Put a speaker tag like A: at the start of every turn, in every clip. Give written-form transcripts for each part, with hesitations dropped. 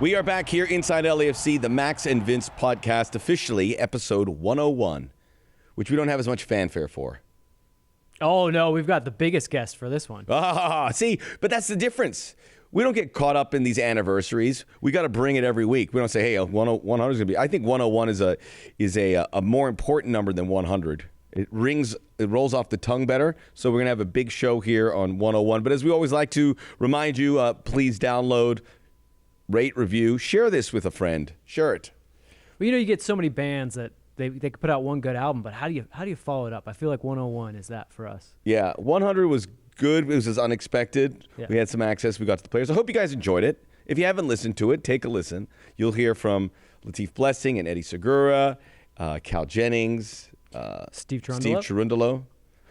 A: We are back here inside LAFC, the Max and Vince podcast, officially episode 101, which we don't have as much fanfare for.
B: Oh, no, we've got the biggest guest for this one.
A: See, but that's the difference. We don't get caught up in these anniversaries. We got to bring it every week. We don't say, hey, 100 is going to be. I think 101 is a more important number than 100. It rolls off the tongue better. So we're going to have a big show here on 101. But as we always like to remind you, please download, rate, review, share this with a friend. Share it.
B: Well, you get so many bands that they could put out one good album, but how do you follow it up? I feel like 101 is that for us.
A: Yeah, 100 was good. It was as unexpected. Yeah. We had some access. We got to the players. I hope you guys enjoyed it. If you haven't listened to it, take a listen. You'll hear from Latif Blessing and Eddie Segura, Cal Jennings,
B: Steve Cherundolo.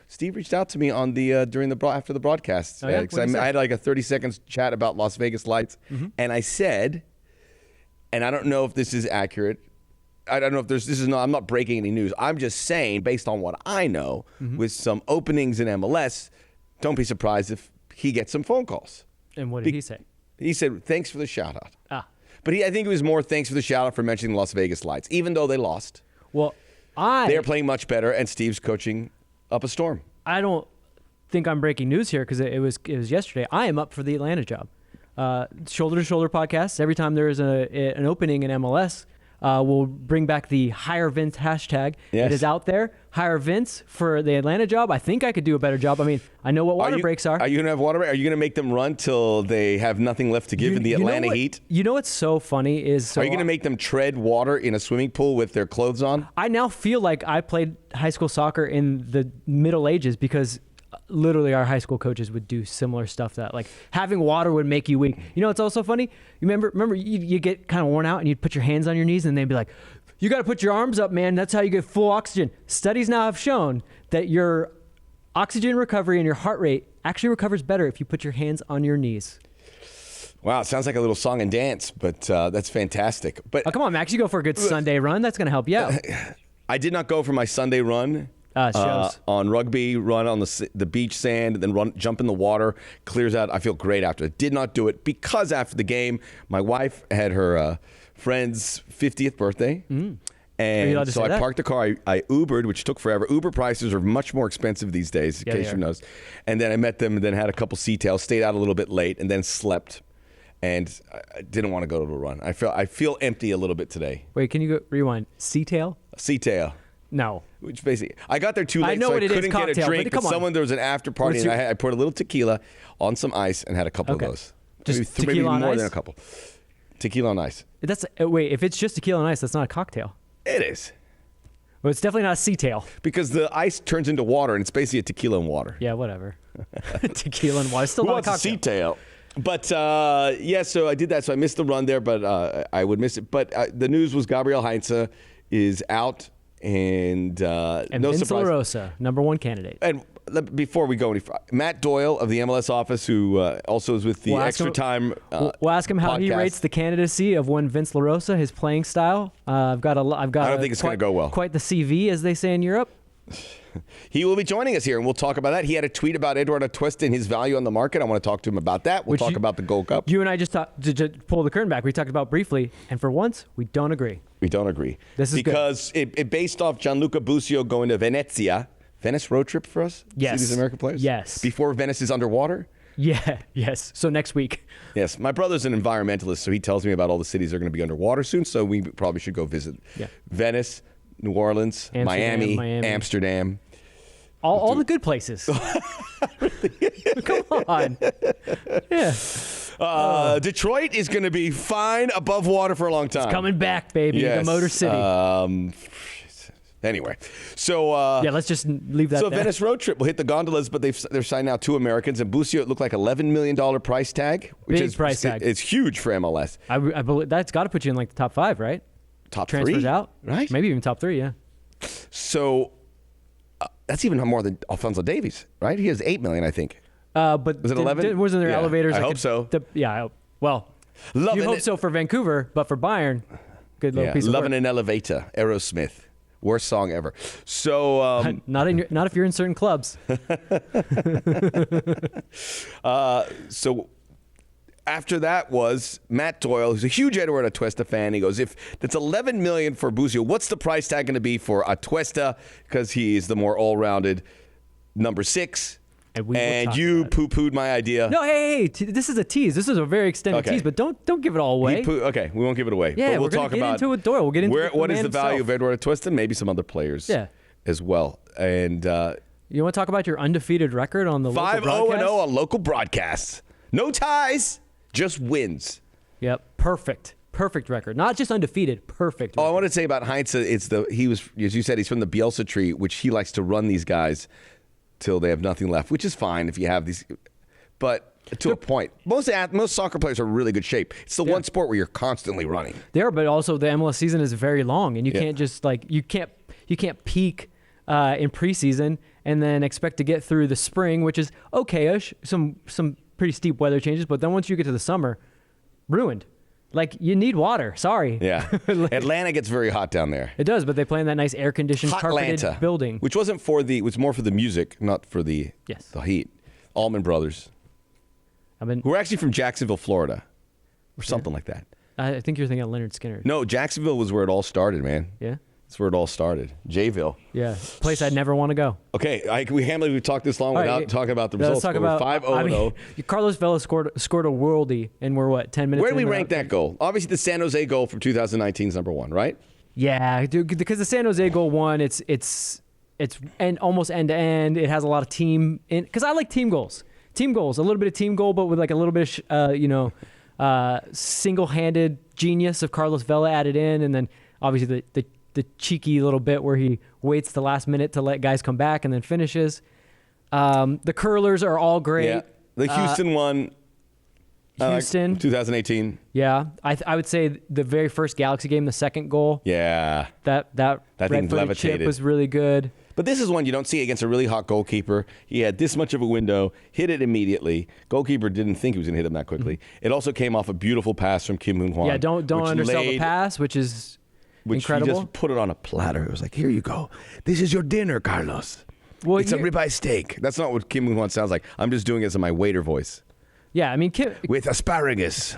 A: Steve reached out to me on the after the broadcast.
B: Oh, yeah?
A: I had like a 30-second chat about Las Vegas Lights, and I said, and I don't know if this is accurate. I don't know if I'm not breaking any news. I'm just saying, based on what I know, with some openings in MLS, don't be surprised if he gets some phone calls.
B: And what did he say?
A: He said, thanks for the shout-out.
B: But
A: I think it was more thanks for the shout-out for mentioning Las Vegas Lights, even though they lost.
B: Well,
A: they're playing much better, and Steve's coaching up a storm.
B: I don't think I'm breaking news here because it was yesterday. I am up for the Atlanta job. Shoulder to Shoulder podcast. Every time there is an opening in MLS, we'll bring back the Hire Vince hashtag.
A: Yes.
B: It is out there. Hire Vince for the Atlanta job. I think I could do a better job. I mean, I know what water breaks are.
A: Are you going to have water breaks? Are you going to make them run till they have nothing left to give in the Atlanta heat?
B: You know what's so funny is...
A: Are you going to make them tread water in a swimming pool with their clothes on?
B: I now feel like I played high school soccer in the Middle Ages because literally our high school coaches would do similar stuff that like having water would make you weak. You know what's also funny? You remember you get kind of worn out and you'd put your hands on your knees and they'd be like, you got to put your arms up, man. That's how you get full oxygen. Studies now have shown that your oxygen recovery and your heart rate actually recovers better if you put your hands on your knees.
A: Wow, it sounds like a little song and dance, but that's fantastic. But
B: come on, Max, you go for a good Sunday run. That's going to help you out.
A: I did not go for my Sunday run. On rugby, run on the beach sand, and then jump in the water, clears out. I feel great after. I did not do it because after the game, my wife had her friend's 50th birthday. And so I parked the car. I Ubered, which took forever. Uber prices are much more expensive these days, in case you know. And then I met them and then had a couple sea-tails, stayed out a little bit late, and then slept. And I didn't want to go to a run. I feel empty a little bit today.
B: Wait, can you go rewind? Sea-tail?
A: Sea-tail.
B: No.
A: Which basically, I got there too late, so I couldn't get a drink. But there was an after party, and I poured a little tequila on some ice and had a couple of those.
B: Just
A: maybe
B: tequila on
A: more
B: ice?
A: than a couple. Tequila on ice.
B: Wait, if it's just tequila on ice, that's not a cocktail.
A: It is.
B: Well, it's definitely not a sea-tail.
A: Because the ice turns into water, and it's basically a tequila and water.
B: Yeah, whatever. Tequila and water. Still not a cocktail.
A: A sea-tail? But, so I did that. So I missed the run there, but I would miss it. But the news was Gabriel Heinze is out. And no
B: Vince
A: surprise.
B: LaRosa, number one candidate.
A: And before we go any further, Matt Doyle of the MLS office, who also is with the Extra Time
B: we'll ask him how he rates the candidacy of one Vince LaRosa, his playing style. I don't
A: think it's going to go well.
B: Quite the CV, as they say in Europe.
A: He will be joining us here, and we'll talk about that. He had a tweet about Eduard Atuesta and his value on the market. I want to talk to him about that. We'll talk about the Gold Cup.
B: You and I just talked, to pull the curtain back, we talked about briefly, and for once, we don't agree.
A: We don't agree.
B: This is
A: because it based off Gianluca Busio going to Venezia. Venice road trip for us?
B: Yes.
A: See these American players?
B: Yes.
A: Before Venice is underwater?
B: Yeah, yes. So next week.
A: Yes. My brother's an environmentalist, so he tells me about all the cities that are going to be underwater soon, so we probably should go visit Venice, New Orleans, Miami, Amsterdam.
B: All the good places. Come on. Yeah.
A: Detroit is going to be fine above water for a long time.
B: It's coming back, baby.
A: Yes.
B: The Motor City.
A: Anyway, so
B: let's just leave that.
A: So Venice road trip will hit the gondolas, but they're signed now 2 Americans, and Busio, it looked like $11 million price tag, which
B: Big price tag.
A: It's huge for MLS.
B: I believe that's got to put you in like the top 5, right?
A: Top
B: Transfers
A: 3?
B: out,
A: right?
B: Maybe even top 3, yeah.
A: So that's even more than Alphonso Davies, right? He has $8 million, I think.
B: But
A: was it 11?
B: Wasn't there elevators?
A: I hope so.
B: Well, you hope so for Vancouver, but for Bayern, good little piece of work.
A: Loving an Elevator, Aerosmith. Worst song ever. So
B: not if you're in certain clubs.
A: So after that was Matt Doyle, who's a huge Eduard Atuesta fan. He goes, if that's $11 million for Busio, what's the price tag going to be for Atuesta? Because he's the more all-rounded number 6. And you poo-pooed my idea.
B: No, hey, this is a tease. This is a very extended tease, but don't give it all away.
A: Okay, we won't give it away.
B: Yeah,
A: but we'll talk
B: get
A: about
B: into it with Doyle. We'll get into
A: what is the value of Eduard Atuesta, and maybe some other players as well. And
B: you want to talk about your undefeated record on the
A: 5-0-0 on local broadcasts. No ties, just wins.
B: Yep, perfect record. Not just undefeated, perfect.
A: I want to say about Heinz, he was, as you said, he's from the Bielsa tree, which he likes to run these guys till they have nothing left, which is fine if you have these, but to a point. Most soccer players are in really good shape. It's the one sport where you're constantly running.
B: But also the MLS season is very long, and you can't just you can't peak in preseason and then expect to get through the spring, which is okay-ish, some pretty steep weather changes, but then once you get to the summer, ruined. Like, you need water. Sorry.
A: Yeah. Atlanta gets very hot down there.
B: It does, but they play in that nice air-conditioned, carpeted building.
A: Which wasn't it was more for the music, not for the heat. Allman Brothers. We're actually from Jacksonville, Florida, or something like that.
B: I think you're thinking of Leonard Skinner.
A: No, Jacksonville was where it all started, man.
B: Yeah?
A: That's where it all started. Jayville.
B: Yeah, place I'd never want to go.
A: Okay, we can't believe we've talked this long without talking about the results.
B: Let's talk about 5-0-0. Carlos Vela scored a worldie, and we're 10 minutes.
A: Where do we rank that goal? Obviously, the San Jose goal from 2019 is number 1, right?
B: Yeah, dude, because the San Jose goal won. It's almost end to end. It has a lot of team in, because I like team goals. Team goals, a little bit of team goal, but with like a little bit of single-handed genius of Carlos Vela added in, and then obviously the cheeky little bit where he waits the last minute to let guys come back and then finishes. The curlers are all great.
A: Yeah. The Houston one.
B: Houston.
A: 2018.
B: Yeah. I would say the very first Galaxy game, the second goal.
A: Yeah.
B: That
A: thing levitated.
B: Chip was really good.
A: But this is one you don't see against a really hot goalkeeper. He had this much of a window, hit it immediately. Goalkeeper didn't think he was going to hit him that quickly. It also came off a beautiful pass from Kim Moon-Hwan.
B: Yeah, don't undersell the pass, which is incredible.
A: He just put it on a platter. It was like, here you go. This is your dinner, Carlos. Well, it's a ribeye steak. That's not what Kim Moon-Hwan sounds like. I'm just doing it as my waiter voice.
B: Yeah, I mean, Kim,
A: with asparagus.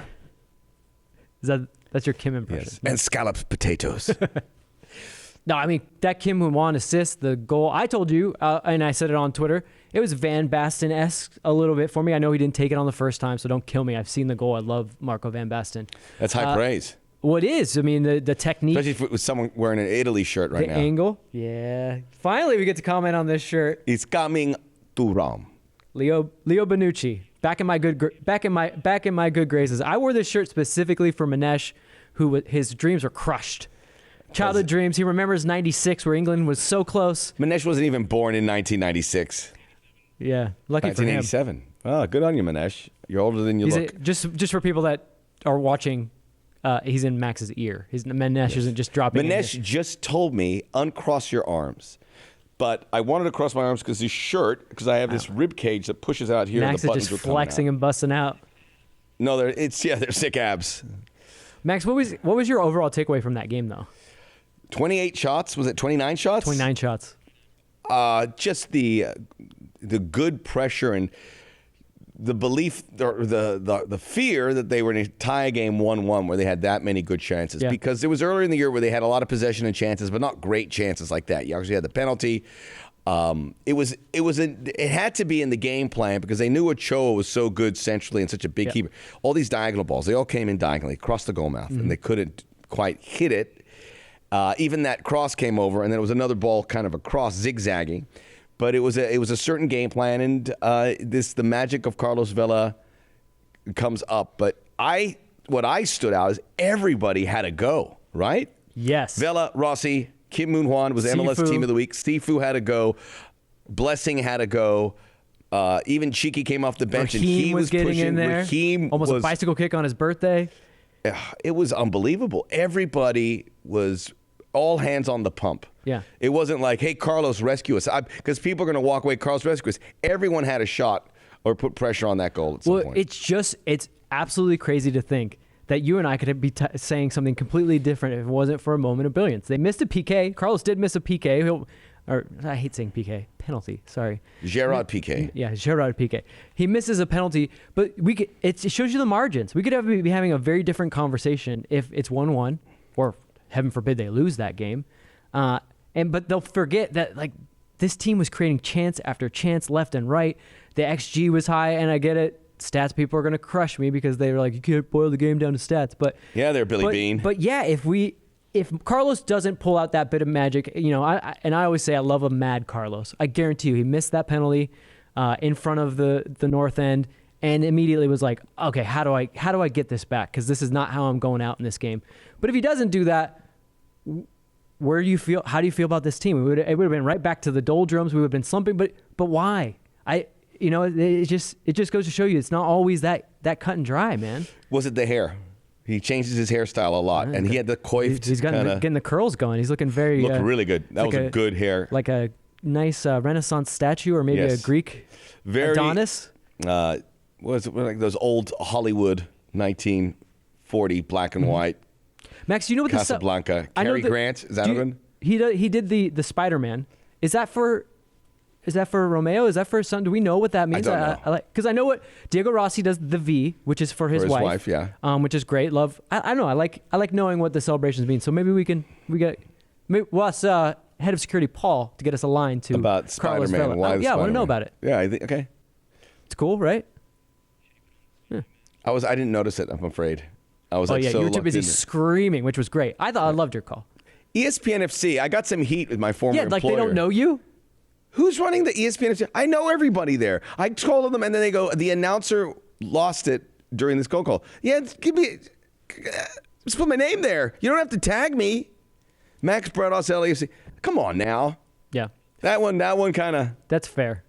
B: That's your Kim impression?
A: Yes, and scalloped potatoes.
B: No, I mean, that Kim Moon-Hwan assist, the goal, I told you, and I said it on Twitter, it was Van Basten-esque a little bit for me. I know he didn't take it on the first time, so don't kill me. I've seen the goal. I love Marco Van Basten.
A: That's high praise.
B: Well, it is. I mean, the technique.
A: Especially with someone wearing an Italy shirt right now.
B: The angle. Yeah. Finally, we get to comment on this shirt.
A: It's coming to Rome.
B: Leo Bonucci. Back in my good graces. I wore this shirt specifically for Manesh, who his dreams were crushed. Childhood dreams. He remembers 96, where England was so close.
A: Manesh wasn't even born in 1996.
B: Yeah, lucky for him.
A: 1987. Oh, good on you, Manesh. You're older than you look.
B: Just for people that are watching, he's in Max's ear. Manesh isn't just dropping.
A: Manesh just told me, uncross your arms. But I wanted to cross my arms because his shirt, because I have this rib cage that pushes out here.
B: Max
A: and the
B: is just flexing and busting out.
A: No, they're sick abs.
B: Max, what was your overall takeaway from that game, though?
A: 28 shots. Was it 29 shots?
B: 29 shots.
A: Just the good pressure and the belief or the fear that they were going to tie a game 1-1 where they had that many good chances. Yeah. Because it was earlier in the year where they had a lot of possession and chances, but not great chances like that. You actually had the penalty. It had to be in the game plan because they knew Ochoa was so good centrally and such a big keeper. All these diagonal balls, they all came in diagonally across the goal mouth, and they couldn't quite hit it. Even that cross came over, and then it was another ball kind of across, zigzagging. But it was a certain game plan, and the magic of Carlos Vela comes up. But what I stood out is everybody had a go, right?
B: Yes.
A: Vela, Rossi, Kim Moon-Hwan was MLS Team of the Week. Sifu had a go. Blessing had a go. Even Cheeky came off the bench,
B: Raheem
A: and he was
B: getting
A: pushing.
B: in there.
A: Raheem
B: almost a bicycle kick on his birthday.
A: It was unbelievable. Everybody was all hands on the pump.
B: Yeah.
A: It wasn't like, hey, Carlos, rescue us. Because people are going to walk away, Carlos, rescue us. Everyone had a shot or put pressure on that goal at some point.
B: It's absolutely crazy to think that you and I could be saying something completely different if it wasn't for a moment of brilliance. They missed a PK. Carlos did miss a PK. or I hate saying PK, penalty. Sorry.
A: Gerard Piqué.
B: Yeah, Gerard Piqué. He misses a penalty, but it shows you the margins. We could be having a very different conversation if it's 1-1, or heaven forbid they lose that game. But they'll forget that like this team was creating chance after chance left and right. The XG was high, and I get it. Stats people are going to crush me because they were like, you can't boil the game down to stats. But
A: yeah, they're Billy Bean.
B: But yeah, if Carlos doesn't pull out that bit of magic, I always say I love a mad Carlos. I guarantee you he missed that penalty in front of the north end and immediately was like, okay, how do I get this back? Because this is not how I'm going out in this game. But if he doesn't do that, how do you feel about this team? It would have been right back to the doldrums. We would have been slumping. But why? It just goes to show you it's not always that cut and dry, man.
A: Was it the hair? He changes his hairstyle a lot, and he had the coiffed.
B: He's getting the curls going. He's looking looked
A: really good. That was a good hair,
B: like a nice Renaissance statue, or maybe a Greek Adonis.
A: Was it like those old Hollywood 1940 black and white?
B: Max, you know what
A: Casablanca? Cary Grant, is that one?
B: He did the Spider-Man. Is that for Romeo? Is that for his son? Do we know what that means?
A: I don't know.
B: Because I know what Diego Rossi does, the V, which is for his wife.
A: Yeah.
B: Which is great. Love. I don't know. I like knowing what the celebrations mean. So maybe we'll ask head of security Paul to get us a line to
A: about
B: Carlos
A: Spider-Man.
B: Vela. I want to know about it.
A: Yeah, I think okay.
B: It's cool, right?
A: Yeah. I didn't notice it. I'm afraid. I was
B: you were too busy screaming, which was great. I loved your call.
A: ESPN FC. I got some heat with my former employer.
B: Yeah, like they don't know you.
A: Who's running the ESPN FC? I know everybody there. I told them, and then they go, the announcer lost it during this call. Yeah, just put my name there. You don't have to tag me. Max Bredos, LAFC. Come on now.
B: Yeah.
A: That one kind of.
B: That's fair.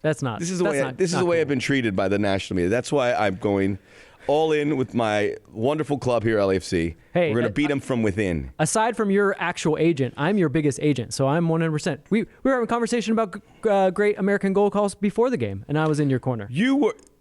B: That's not.
A: This is the way I've been treated by the national media. That's why I'm going all in with my wonderful club here, LAFC.
B: Hey,
A: we're going to beat them from within.
B: Aside from your actual agent, I'm your biggest agent, so I'm 100%. We were having a conversation about great American goal calls before the game, and I was in your corner.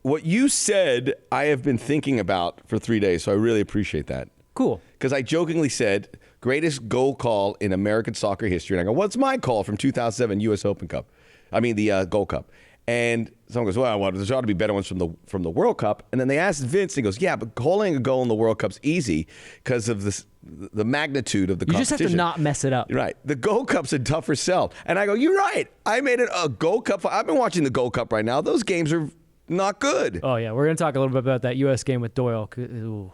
A: What you said, I have been thinking about for 3 days, so I really appreciate that.
B: Cool.
A: Because I jokingly said, greatest goal call in American soccer history. And I go, what's my call from 2007 U.S. Open Cup? I mean, the Gold Cup. And someone goes, well, there ought to be better ones from the World Cup. And then they asked Vince, and he goes, yeah, but calling a goal in the World Cup's easy because of the magnitude of the competition.
B: You just have to not mess it up.
A: Right. The Gold Cup's a tougher sell. And I go, you're right. I made it a Gold Cup. I've been watching the Gold Cup right now. Those games are not good.
B: Oh, yeah. We're going to talk a little bit about that U.S. game with Doyle. Ooh.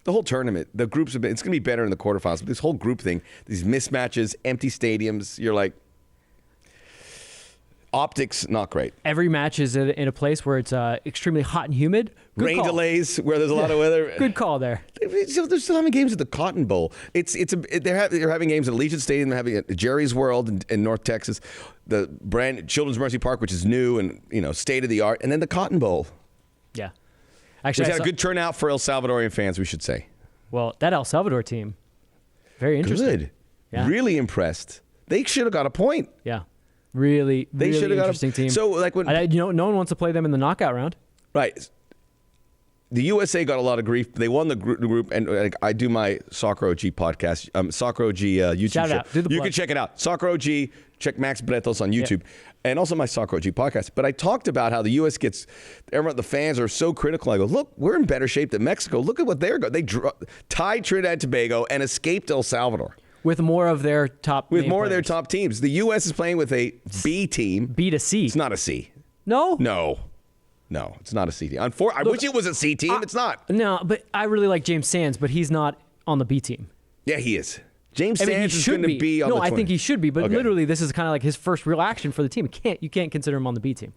A: The whole tournament, the groups, it's going to be better in the quarterfinals. But this whole group thing, these mismatches, empty stadiums, you're like, optics, not great.
B: Every match is in a place where it's extremely hot and humid. Good
A: Rain
B: call.
A: Delays where there's a lot of weather.
B: Good call there.
A: They're still having games at the Cotton Bowl. They're having games at Allegiant Stadium. They're having at Jerry's World in North Texas, the brand Children's Mercy Park, which is new and state of the art, and then the Cotton Bowl.
B: Yeah, actually,
A: we had a good turnout for El Salvadorian fans, we should say.
B: Well, that El Salvador team, very interesting.
A: Good. Yeah. Really impressed. They should have got a point.
B: Yeah. Really interesting team.
A: So, like when
B: no one wants to play them in the knockout round.
A: Right. The USA got a lot of grief. They won the group, and I do my Soccer OG podcast, Soccer OG YouTube
B: Shout
A: show.
B: Out. Do the
A: you
B: plug.
A: can check it out. Soccer OG. Check Max Bretos on YouTube, and also my Soccer OG podcast. But I talked about how the U.S. the fans are so critical. I go, look, we're in better shape than Mexico. Look at what they're going. They tied Trinidad and Tobago and escaped El Salvador.
B: With more of their top
A: teams. The U.S. is playing with a B team.
B: B to C.
A: It's not a C.
B: No?
A: No, it's not a C team. I wish it was a C team. It's not.
B: No, but I really like James Sands, but he's not on the B team.
A: Yeah, he is. James Sands is going to be on the 20.
B: No, I think he should be, but literally this is kind of like his first real action for the team. You can't consider him on the B team.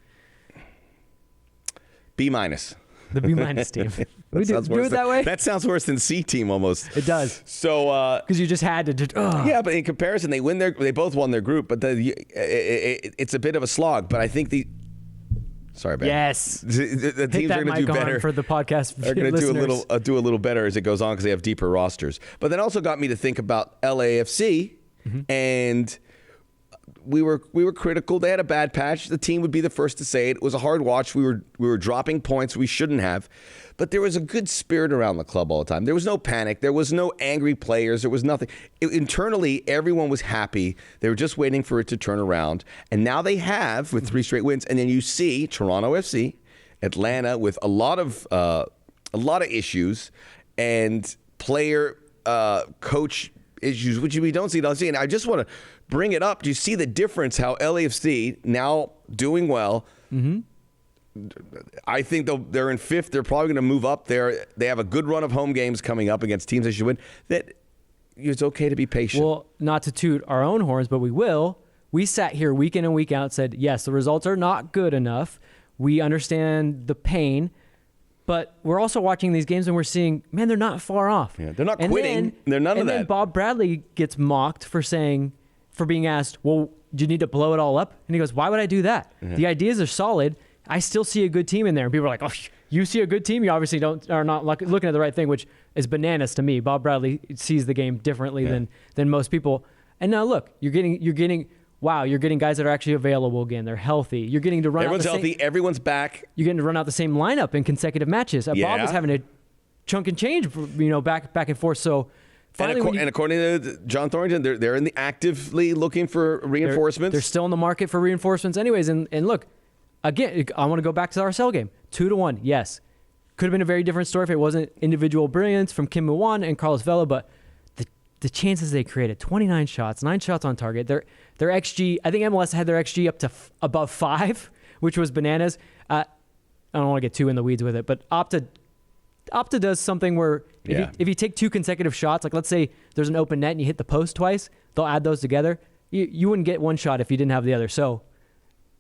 A: B minus.
B: The B minus team. We do it that way?
A: That sounds worse than C team almost.
B: It does.
A: So
B: because you just had to.
A: Yeah, but in comparison, they both won their group, but it's a bit of a slog. But I think sorry, Ben.
B: Yes.
A: The teams are going to do better
B: for the podcast.
A: They're going to do a little better as it goes on because they have deeper rosters. But that also got me to think about LAFC, and we were critical. They had a bad patch. The team would be the first to say it. It was a hard watch. We were dropping points we shouldn't have. but there was a good spirit around the club all the time. There was no panic. There was no angry players. There was nothing. Internally, everyone was happy. They were just waiting for it to turn around. And now they have with 3 straight wins. And then you see Toronto FC, Atlanta with a lot of issues and player coach issues, which we don't see. And I just want to bring it up. Do you see the difference how LAFC now doing well? Mm-hmm. I think they're in 5th. They're probably going to move up there. They have a good run of home games coming up against teams they should win. That it's okay to be patient.
B: Well, not to toot our own horns, but we will. We sat here week in and week out and said, yes, the results are not good enough. We understand the pain. But we're also watching these games and we're seeing, man, they're not far off.
A: Yeah, they're not quitting. They're none of that.
B: And then Bob Bradley gets mocked for being asked, well, do you need to blow it all up? And he goes, why would I do that? Mm-hmm. The ideas are solid. I still see a good team in there. And people are like, oh, you see a good team? You obviously are not looking at the right thing, which is bananas to me. Bob Bradley sees the game differently than most people. And now look, you're getting guys that are actually available again. They're healthy. You're getting to run
A: Everyone's healthy. Everyone's back.
B: You're getting to run out the same lineup in consecutive matches. Bob was having a chunk and change, back and forth. So finally,
A: and according to John Thornton, they're actively looking for reinforcements.
B: They're still in the market for reinforcements anyways. And look, again, I want to go back to our RSL game. 2-1, yes. Could have been a very different story if it wasn't individual brilliance from Kim Moon-Hwan and Carlos Vela, but the chances they created, 29 shots, 9 shots on target. Their XG, I think MLS had their XG up to above 5, which was bananas. I don't want to get too in the weeds with it, but Opta does something where if you take 2 consecutive shots, like let's say there's an open net and you hit the post twice, they'll add those together. You wouldn't get one shot if you didn't have the other. So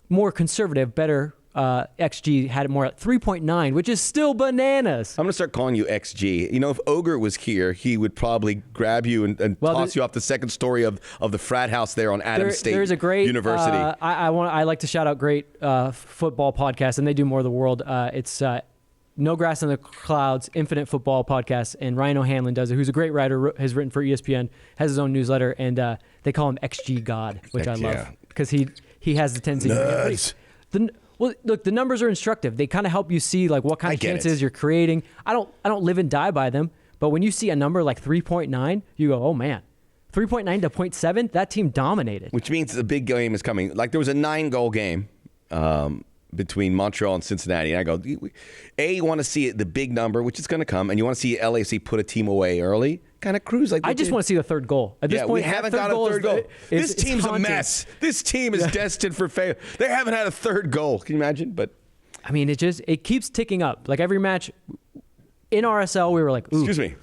B: more conservative, better XG had it more at 3.9, which is still bananas.
A: I'm going to start calling you XG. If Ogre was here, he would probably grab you and toss you off the second story of the frat house there on Adams State
B: there's a great,
A: University.
B: I like to shout out great football podcasts, and they do more of the world. It's No Grass in the Clouds, Infinite Football Podcast, and Ryan O'Hanlon does it, who's a great writer, has written for ESPN, has his own newsletter, and they call him XG God, which I love because he has the tendency to well, look, the numbers are instructive. They kind of help you see like what kind of chances you're creating. I don't live and die by them, but when you see a number like 3.9, you go, oh man, 3.9 to 0.7, that team dominated.
A: Which means the big game is coming. Like there was a 9-goal game between Montreal and Cincinnati, and I go, you want to see the big number, which is going to come, and you want to see LAFC put a team away early. Kind of cruise like
B: I just want to see the third goal. At this point,
A: we haven't got a third goal. This team's a mess. This team is destined for failure. They haven't had a third goal. Can you imagine? But
B: I mean, it keeps ticking up. Like every match in RSL, we were like, ooh.
A: Excuse me.
B: We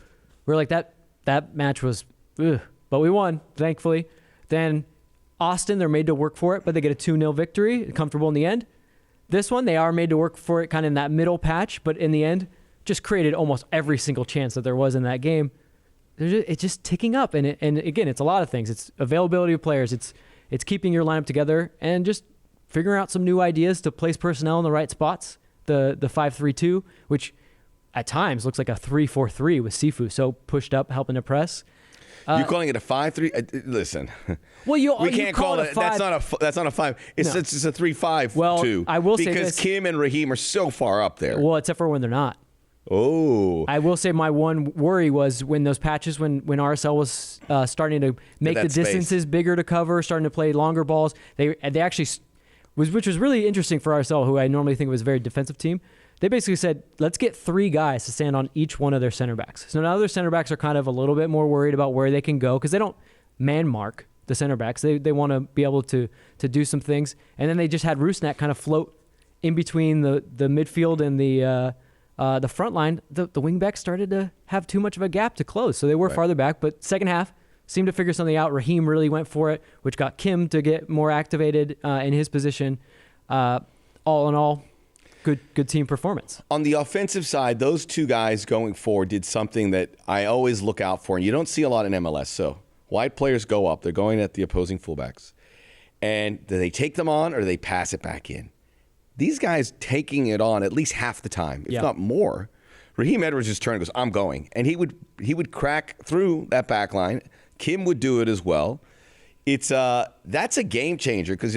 B: were like that match was, ugh. But we won, thankfully. Then Austin, they're made to work for it, but they get a 2-0 victory, comfortable in the end. This one, they are made to work for it, kind of in that middle patch, but in the end, just created almost every single chance that there was in that game. It's just ticking up, and again, it's a lot of things. It's availability of players. It's keeping your lineup together and just figuring out some new ideas to place personnel in the right spots. The 5-3-2, which at times looks like a 3-4-3 with Sifu so pushed up, helping to press.
A: You're calling it a 5-3? Listen,
B: well,
A: we can't call it. That's not a 5. It's a 3-5-2.
B: Well, I will say
A: because Kim and Raheem are so far up there.
B: Well, except for when they're not.
A: Oh,
B: I will say my one worry was when those patches, when RSL was starting to make the distances bigger to cover, starting to play longer balls. They actually which was really interesting for RSL, who I normally think was a very defensive team. They basically said, let's get 3 guys to stand on each one of their center backs. So now their center backs are kind of a little bit more worried about where they can go because they don't man mark the center backs. They want to be able to do some things. And then they just had Rusnak kind of float in between the midfield and the front line. The wing backs started to have too much of a gap to close. So they were farther back. But second half, seemed to figure something out. Raheem really went for it, which got Kim to get more activated in his position. All in all, good team performance.
A: On the offensive side, those 2 guys going forward did something that I always look out for, and you don't see a lot in MLS. So wide players go up. They're going at the opposing fullbacks. And do they take them on or do they pass it back in? These guys taking it on at least half the time, if not more. Raheem Edwards just turned and goes, I'm going. And he would crack through that back line. Kim would do it as well. It's that's a game changer because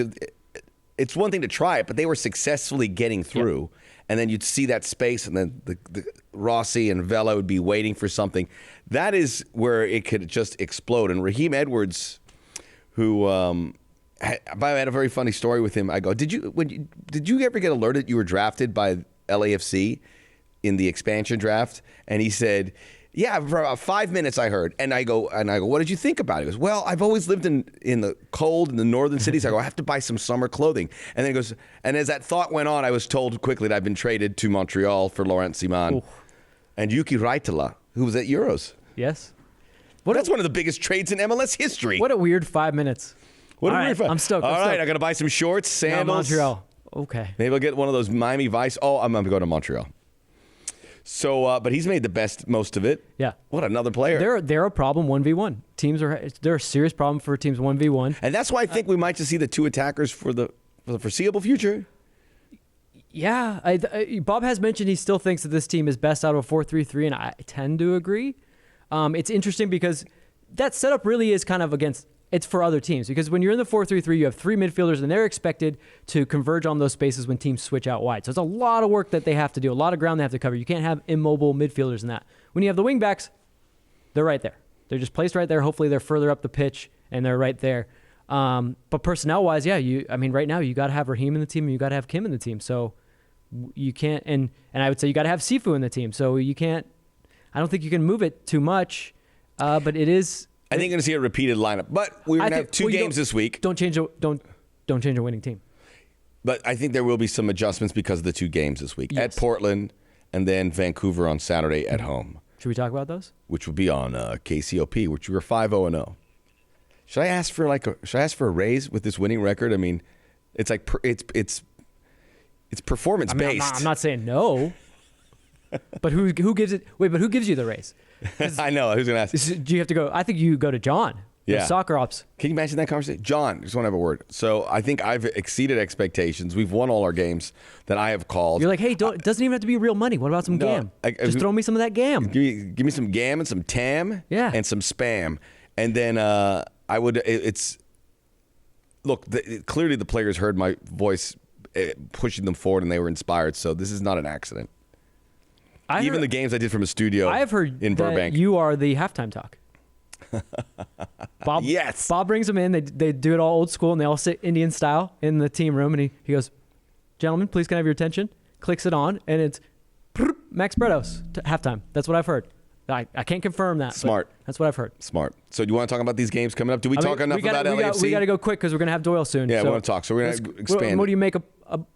A: it's one thing to try it, but they were successfully getting through. Yep. And then you'd see that space, and then the Rossi and Vela would be waiting for something. That is where it could just explode. And Raheem Edwards, who I had a very funny story with him. I go, did you ever get alerted you were drafted by LAFC in the expansion draft? And he said, yeah, for about 5 minutes I heard. And I go, what did you think about it? He goes, well, I've always lived in the cold in the northern cities. I go, I have to buy some summer clothing. And then he goes, and as that thought went on, I was told quickly that I've been traded to Montreal for Laurent Simon. And Yuki Raitala, who was at Euros.
B: Yes.
A: That's one of the biggest trades in MLS history.
B: What a weird 5 minutes.
A: What a weird 5
B: I'm stoked.
A: All right, I got to buy some shorts, sandals.
B: No, Montreal. Okay.
A: Maybe I'll get one of those Miami Vice. Oh, I'm going to go to Montreal. So, but he's made the most of it.
B: Yeah.
A: What another player.
B: They're a problem 1v1. They're a serious problem for teams 1v1.
A: And that's why I think we might just see the two attackers for the foreseeable future.
B: Yeah. Bob has mentioned he still thinks that this team is best out of a 4-3-3, and I tend to agree. It's interesting because that setup really is kind of it's for other teams, because when you're in the 4-3-3, you have three midfielders, and they're expected to converge on those spaces when teams switch out wide. So it's a lot of work that they have to do, a lot of ground they have to cover. You can't have immobile midfielders in that. When you have the wingbacks, they're right there. They're just placed right there. Hopefully they're further up the pitch, and they're right there. But personnel-wise, yeah, right now you got to have Raheem in the team, and you got to have Kim in the team. So you can't, and I would say you got to have Sifu in the team. So you can't. I don't think you can move it too much, but it is.
A: I think you're going to see a repeated lineup, but we're going to have two games this week.
B: Don't change a winning team.
A: But I think there will be some adjustments because of the two games this week.
B: Yes.
A: At Portland and then Vancouver on Saturday at home.
B: Should we talk about those?
A: Which will be on KCOP, which we were 5-0-0. Should I ask for a raise with this winning record? I mean, it's like it's performance based.
B: I'm not saying no. But who gives it? Wait, but who gives you the raise?
A: I know. Who's going to ask?
B: Do you have to go? I think you go to John.
A: Yeah.
B: Soccer ops.
A: Can you imagine that conversation? John, just want to have a word. So I think I've exceeded expectations. We've won all our games that I have called.
B: You're like, hey, it doesn't even have to be real money. What about some GAM? Just throw me some of that GAM.
A: Give me some GAM and some TAM.
B: Yeah.
A: And some spam. And then I would. Clearly the players heard my voice pushing them forward, and they were inspired. So this is not an accident. Even the games I did from a studio
B: I have heard
A: in Burbank.
B: You are the halftime talk. Bob,
A: yes.
B: Bob brings them in. They do it all old school, and they all sit Indian style in the team room. And he goes, gentlemen, please can I have your attention? Clicks it on, and it's Max Bredos to halftime. That's what I've heard. I can't confirm that.
A: Smart.
B: That's what I've heard.
A: Smart. So do you want to talk about these games coming up? Do we talk enough about LAFC?
B: We got to go quick because we're going to have Doyle soon.
A: Yeah, we want to talk. So we're going to expand.
B: What do you make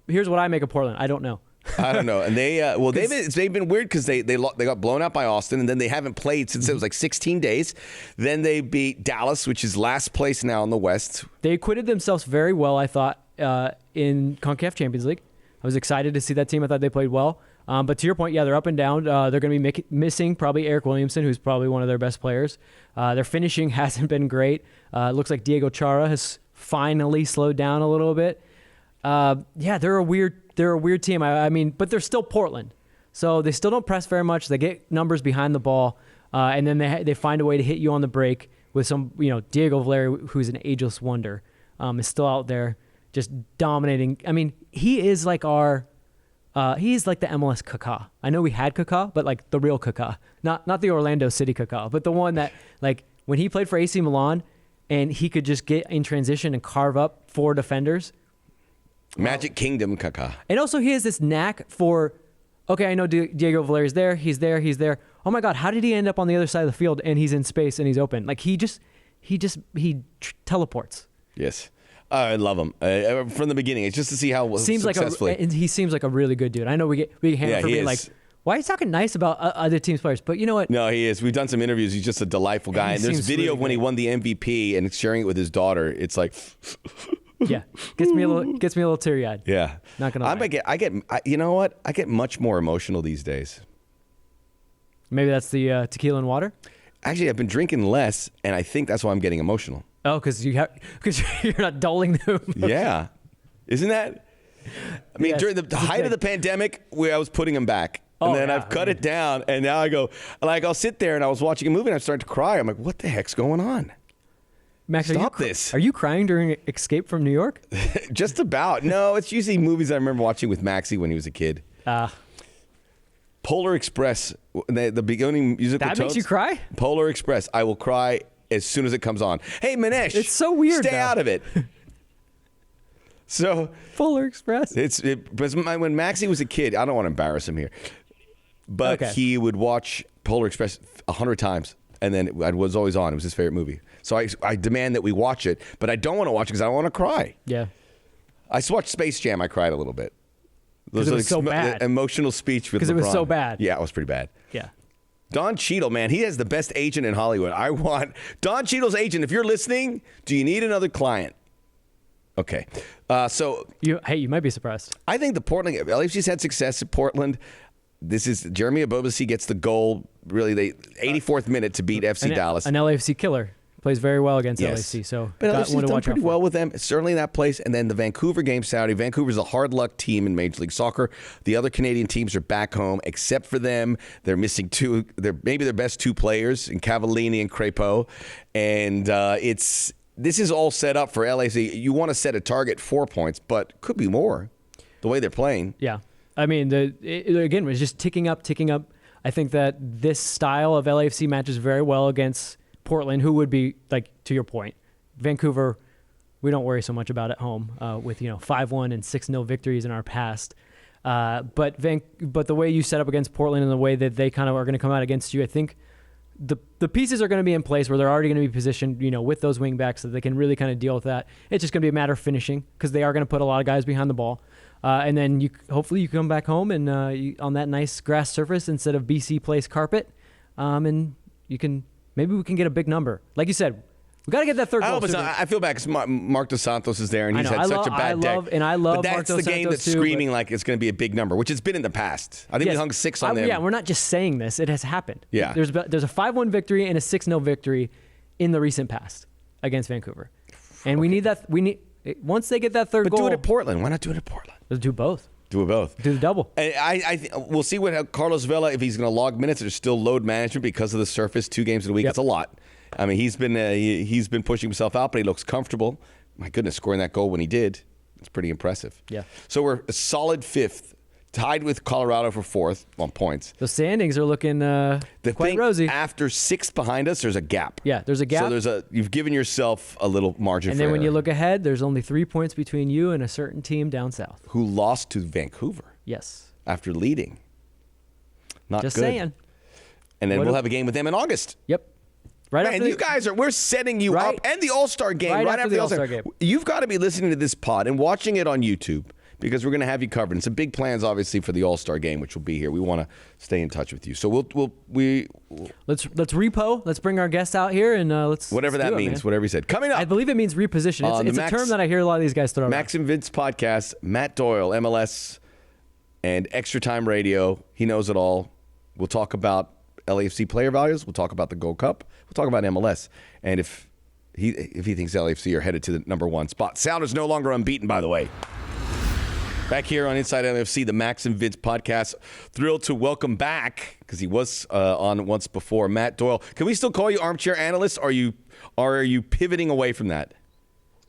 B: here's what I make of Portland. I don't know.
A: I don't know. And they've been weird because they got blown out by Austin, and then they haven't played since it was like 16 days. Then they beat Dallas, which is last place now in the West.
B: They acquitted themselves very well, I thought, in CONCACAF Champions League. I was excited to see that team. I thought they played well. But to your point, yeah, they're up and down. They're going to be missing probably Eric Williamson, who's probably one of their best players. Their finishing hasn't been great. It looks like Diego Chara has finally slowed down a little bit. Yeah, they're a weird team. I mean, but they're still Portland, so they still don't press very much. They get numbers behind the ball, and then they find a way to hit you on the break with some, Diego Valeri, who's an ageless wonder, is still out there just dominating. I mean, he is like he's like the MLS Kaká. I know we had Kaká, but like the real Kaká, not the Orlando City Kaká, but the one that like when he played for AC Milan, and he could just get in transition and carve up four defenders.
A: Magic Kingdom Kaká.
B: And also he has this knack for, okay, I know Diego Valeri's there. He's there. Oh my God, how did he end up on the other side of the field and he's in space and he's open? Like he teleports.
A: Yes. I love him from the beginning. It's just to see how successfully.
B: He seems like a really good dude. I know we get hammered for being like, why are you talking nice about other teams' players? But you know what?
A: No, he is. We've done some interviews. He's just a delightful guy. And there's video
B: really
A: of when he won the MVP and sharing it with his daughter. It's like.
B: Yeah, gets me a little teary-eyed.
A: Yeah,
B: not gonna lie.
A: You know what? I get much more emotional these days.
B: Maybe that's the tequila and water.
A: Actually, I've been drinking less, and I think that's why I'm getting emotional.
B: Oh, because you're not dulling them.
A: Yeah, isn't that? I mean, during the height of the pandemic, I was putting them back. And then I've cut it down, and now I go, like, I'll sit there, and I was watching a movie, and I started to cry. I'm like, what the heck's going on?
B: Max,
A: Stop this.
B: Are you crying during Escape from New York?
A: Just about. No, it's usually movies I remember watching with Maxie when he was a kid. Polar Express, the beginning musical
B: That makes you cry?
A: Polar Express. I will cry as soon as it comes on. Hey, Manesh.
B: It's so weird.
A: Stay out of it. So
B: Polar Express.
A: When Maxie was a kid, I don't want to embarrass him here, but he would watch Polar Express 100 times, and then it was always on. It was his favorite movie. So I demand that we watch it, but I don't want to watch it because I don't want to cry.
B: Yeah.
A: I watched Space Jam. I cried a little bit.
B: Because it was so bad.
A: Emotional speech with LeBron.
B: Because it was so bad.
A: Yeah, it was pretty bad.
B: Yeah.
A: Don Cheadle, man, he has the best agent in Hollywood. I want Don Cheadle's agent. If you're listening, do you need another client? Okay.
B: You might be surprised.
A: I think the Portland, LAFC's had success at Portland. This is Jeremy Abobasi gets the goal, really, the 84th minute to beat FC Dallas.
B: An LAFC killer. Plays very well against LAFC, so
A: but LAFC's done pretty well with them. Certainly in that place. And then the Vancouver game Saturday. Vancouver's a hard luck team in Major League Soccer. The other Canadian teams are back home, except for them. They're missing maybe their best two players in Cavallini and Crepeau. And this is all set up for LAFC. You want to set a target 4 points, but could be more the way they're playing.
B: Yeah. I mean, again, it was just ticking up. I think that this style of LAFC matches very well against Portland, who would be, like, to your point, Vancouver, we don't worry so much about at home with 5-1 and 6-0 victories in our past. But the way you set up against Portland and the way that they kind of are going to come out against you, I think the pieces are going to be in place where they're already going to be positioned, with those wing backs so they can really kind of deal with that. It's just going to be a matter of finishing because they are going to put a lot of guys behind the ball. And then hopefully you come back home and on that nice grass surface instead of BC Place carpet, and maybe we can get a big number. Like you said, we got to get that third goal.
A: I feel bad because Mark Dos Santos is there, and he's had such a bad day.
B: I love
A: but that's the game that's screaming like it's going to be a big number, which it's been in the past. I think we hung 6 on them.
B: Yeah, we're not just saying this. It has happened.
A: Yeah.
B: There's a 5-1 victory and a 6-0 victory in the recent past against Vancouver. And we need that. Once they get that third goal.
A: But do it at Portland. Why not do it at Portland?
B: Let's do both.
A: Do it both.
B: Do the double.
A: We'll see what Carlos Vela, if he's going to log minutes or still load management because of the surface. 2 games in a week. It's a lot. I mean, he's been pushing himself out, but he looks comfortable. My goodness, scoring that goal when he did, it's pretty impressive.
B: Yeah.
A: So we're a solid 5th, tied with Colorado for 4th on points.
B: The standings are looking quite rosy.
A: After 6th behind us, there's a gap.
B: Yeah, there's a gap.
A: So you've given yourself a little margin.
B: And then when you look ahead, there's only 3 points between you and a certain team down south
A: who lost to Vancouver.
B: Yes.
A: After leading. Not
B: just
A: good.
B: saying.
A: And then we'll have a game with them in August.
B: Yep.
A: Right. And you guys we're setting you up, and the All-Star game right after the All-Star game. You've got to be listening to this pod and watching it on YouTube because we're going to have you covered. And some big plans, obviously, for the All-Star game, which will be here. We want to stay in touch with you. So
B: let's repo. Let's bring our guests out here and let's
A: whatever that means. Whatever he said. Coming up,
B: I believe it means reposition. It's a term that I hear a lot of these guys throw around.
A: Max and Vince podcast. Matt Doyle, MLS, and Extra Time Radio. He knows it all. We'll talk about LAFC player values. We'll talk about the Gold Cup. We'll talk about MLS. And if he thinks LAFC are headed to the number 1 spot. Sounders no longer unbeaten, by the way. Back here on Inside LAFC, the Max and Vince podcast. Thrilled to welcome back, because he was on once before, Matt Doyle. Can we still call you armchair analyst? Or are you pivoting away from that?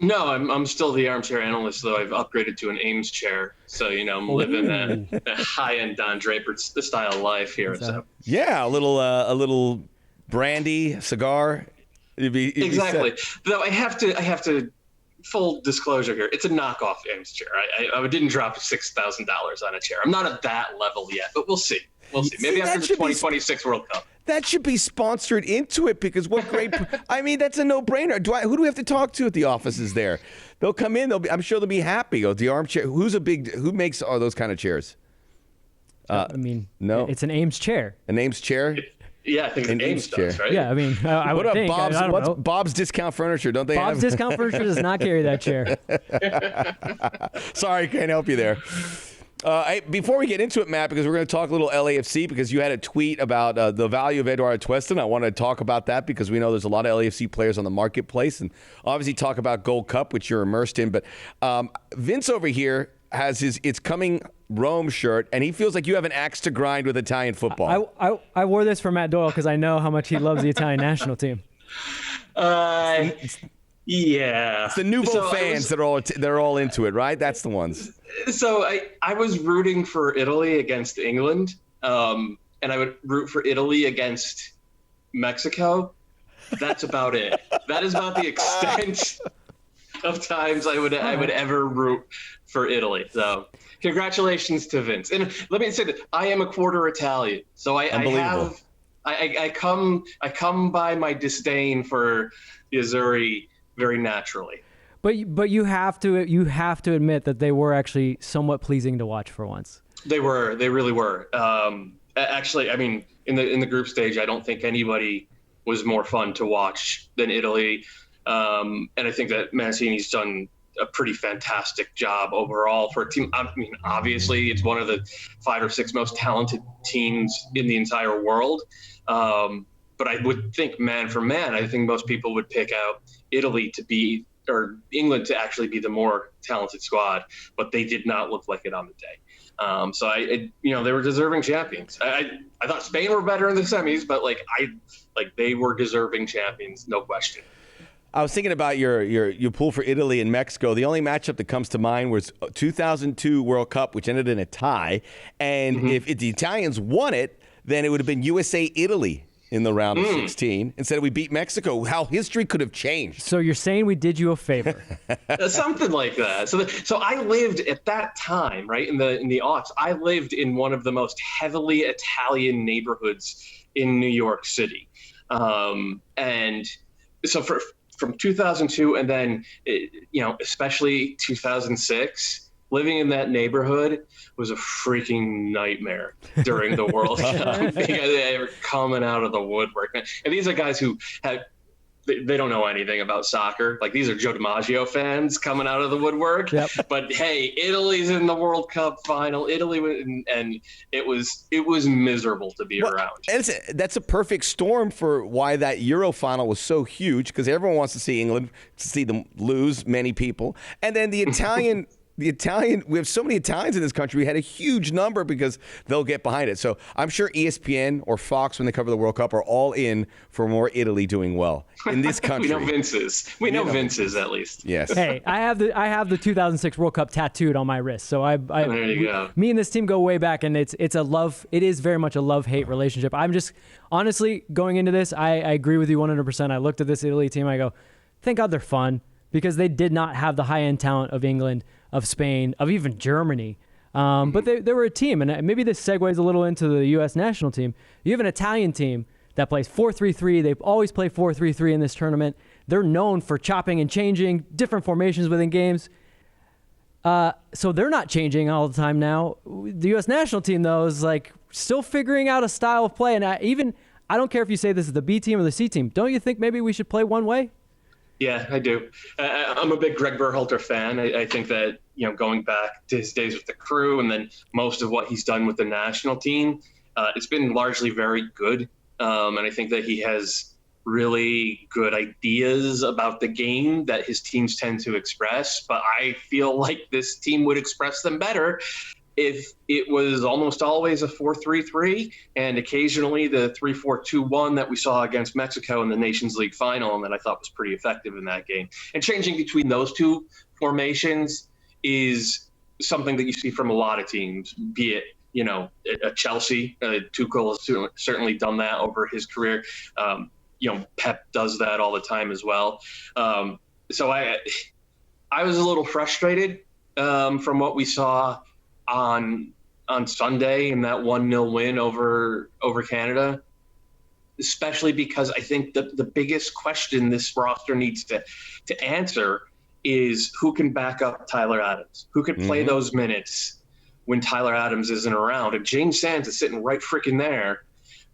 C: No, I'm still the armchair analyst, though I've upgraded to an Ames chair. So, I'm living that high-end Don Draper style life here. So.
A: Yeah, a little brandy, cigar.
C: Exactly. Though I have to, full disclosure here, it's a knockoff Ames chair. I didn't drop $6,000 on a chair. I'm not at that level yet, but we'll see. Maybe after the 2026 World Cup.
A: That should be sponsored into it because what great... I mean, that's a no-brainer. Who do we have to talk to at the offices there? They'll come in. I'm sure they'll be happy. The armchair. Who makes those kind of chairs?
B: No. It's an Ames chair.
A: An Ames chair?
C: Yeah, I think an Ames does, right?
B: Yeah, I mean, I would think.
A: What's Bob's Discount Furniture? Don't they
B: Bob's Discount Furniture does not carry that chair.
A: Sorry, can't help you there. Before we get into it, Matt, because we're going to talk a little LAFC, because you had a tweet about the value of Eduard Atuesta, and I want to talk about that because we know there's a lot of LAFC players on the marketplace, and obviously talk about Gold Cup, which you're immersed in. But Vince over here has his It's Coming Rome shirt, and he feels like you have an axe to grind with Italian football.
B: I wore this for Matt Doyle because I know how much he loves the Italian national team.
C: Yeah.
A: It's the nouveau fans that are they're all into it, right? That's the ones.
C: So I was rooting for Italy against England, and I would root for Italy against Mexico. That's about it. That is about the extent of times I would ever root for Italy. So congratulations to Vince. And let me say that I am a quarter Italian, so I come by my disdain for the Azzurri very naturally.
B: But you have to admit that they were actually somewhat pleasing to watch for once.
C: They really were. Actually, I mean, in the group stage, I don't think anybody was more fun to watch than Italy. And I think that Mancini's done a pretty fantastic job overall for a team. I mean, obviously, it's one of the 5 or 6 most talented teams in the entire world. But I would think, man for man, I think most people would pick out Italy to be, or England to actually be the more talented squad. But they did not look like it on the day. So they were deserving champions. I thought Spain were better in the semis, but they were deserving champions, no question.
A: I was thinking about your pool for Italy and Mexico. The only matchup that comes to mind was 2002 World Cup, which ended in a tie. And if the Italians won it, then it would have been USA-Italy in the round of 16. Instead, we beat Mexico. How history could have changed.
B: So you're saying we did you a favor?
C: Something like that. So I lived at that time, right, in the aughts. I lived in one of the most heavily Italian neighborhoods in New York City. And so from 2002 and then, especially 2006, living in that neighborhood was a freaking nightmare during the World Cup because they were coming out of the woodwork. And these are guys who they don't know anything about soccer. Like, these are Joe DiMaggio fans coming out of the woodwork. Yep. But hey, Italy's in the World Cup final. Italy, and it was miserable to be around.
A: And that's a perfect storm for why that Euro final was so huge, because everyone wants to see England, to see them lose, many people. And then the Italian we have so many Italians in this country. We had a huge number because they'll get behind it. So I'm sure ESPN or Fox, when they cover the World Cup, are all in for more Italy doing well in this country.
C: We know Vince's. We know Vince's at least.
A: Yes.
B: Hey, I have the 2006 World Cup tattooed on my wrist. So
C: there you go.
B: Me and this team go way back, and it's a love. It is very much a love-hate relationship. I'm just honestly going into this. I agree with you 100%. I looked at this Italy team. I go, thank God they're fun, because they did not have the high-end talent of England, of Spain, of even Germany. But they were a team, and maybe this segues a little into the U.S. national team. You have an Italian team that plays 4-3-3. They always play 4-3-3 in this tournament. They're known for chopping and changing different formations within games. So they're not changing all the time now. The U.S. national team, though, is still figuring out a style of play. And I don't care if you say this is the B team or the C team. Don't you think maybe we should play one way?
C: Yeah, I do. I'm a big Greg Berhalter fan. I think that, going back to his days with the Crew and then most of what he's done with the national team, it's been largely very good. And I think that he has really good ideas about the game that his teams tend to express. But I feel like this team would express them better if it was almost always a 4-3-3 and occasionally the 3-4-2-1 that we saw against Mexico in the Nations League final, and that I thought was pretty effective in that game. And changing between those two formations is something that you see from a lot of teams, be it, a Chelsea. Tuchel has certainly done that over his career. Pep does that all the time as well. So I was a little frustrated from what we saw on Sunday in that 1-0 win over Canada, especially because I think the biggest question this roster needs to answer is who can back up Tyler Adams, who can play those minutes when Tyler Adams isn't around. And James Sands is sitting right freaking there